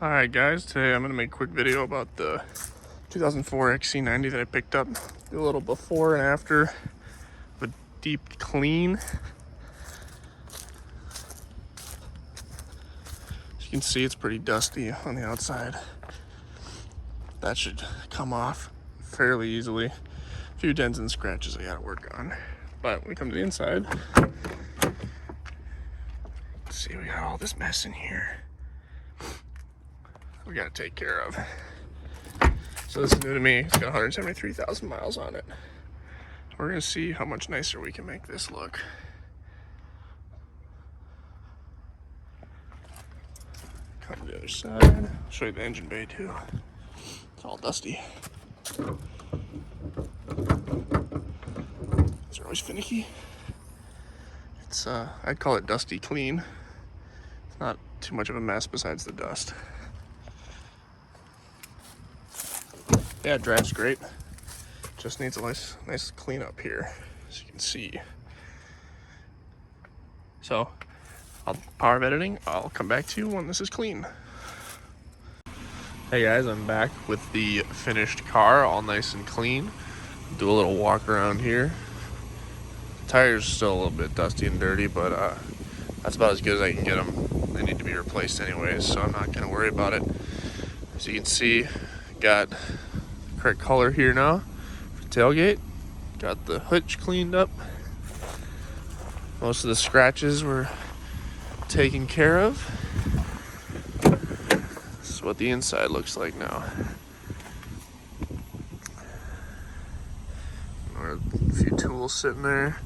Alright guys, today I'm going to make a quick video about the 2004 XC90 that I picked up. Do a little before and after of a deep clean. As you can see, it's pretty dusty on the outside. That should come off fairly easily. A few dents and scratches I got to work on. But when we come to the inside, let's see, we got all this mess in here we got to take care of. So this is new to me. It's got 173,000 miles on it. We're going to see how much nicer we can make this look. Come to the other side. I'll show you the engine bay too. It's all dusty. It's always finicky. It's I'd call it dusty clean. It's not too much of a mess besides the dust. Yeah, it drives great. Just needs a nice cleanup here, as you can see. So, power of editing, I'll come back to you when this is clean. Hey guys, I'm back with the finished car, all nice and clean. Do a little walk around here. The tires are still a little bit dusty and dirty, but that's about as good as I can get them. They need to be replaced anyways, so I'm not gonna worry about it. As you can see, got correct color here now for tailgate. Got the hitch cleaned up. Most of the scratches were taken care of. This is what the inside looks like now. A few tools sitting there.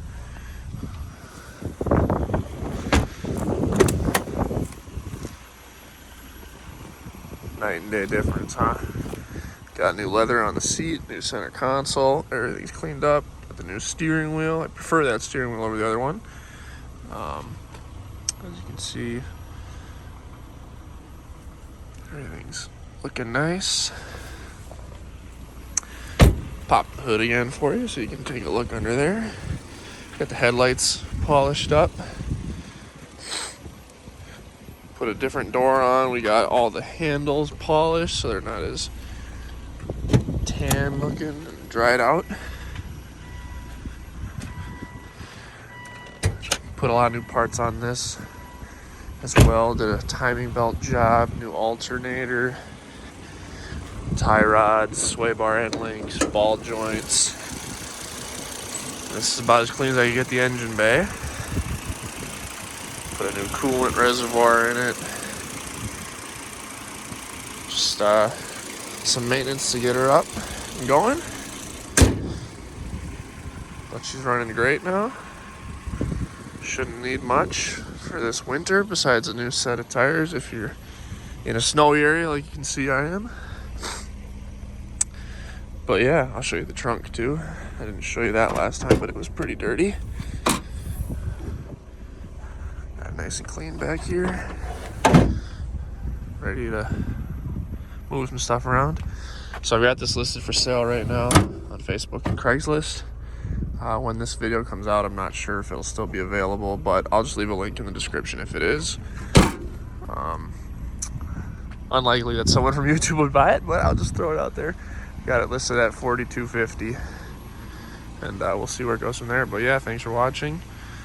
Night and day difference, huh? Got new leather on the seat, new center console, everything's cleaned up. Got the new steering wheel. I prefer that steering wheel over the other one. As you can see, everything's looking nice. Pop the hood again for you so you can take a look under there. Got the headlights polished up. Put a different door on. We got all the handles polished so they're not as tan looking and dried out. Put a lot of new parts on this as well. Did a timing belt job, new alternator, tie rods, sway bar end links, ball joints. This is about as clean as I can get the engine bay. Put a new coolant reservoir in it. Just some maintenance to get her up and going. But she's running great now. Shouldn't need much for this winter besides a new set of tires if you're in a snowy area like you can see I am. But yeah, I'll show you the trunk too. I didn't show you that last time, but it was pretty dirty. Got nice and clean back here. Ready to move some stuff around. So I've got this listed for sale right now on Facebook and Craigslist. When this video comes out, I'm not sure if it'll still be available, but I'll just leave a link in the description if it is. Unlikely that someone from YouTube would buy it, but I'll just throw it out there. Got it listed at $4,250, and we'll see where it goes from there. But yeah, thanks for watching.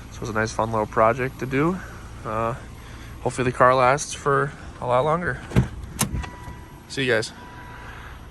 This was a nice fun little project to do. Hopefully the car lasts for a lot longer. See you guys.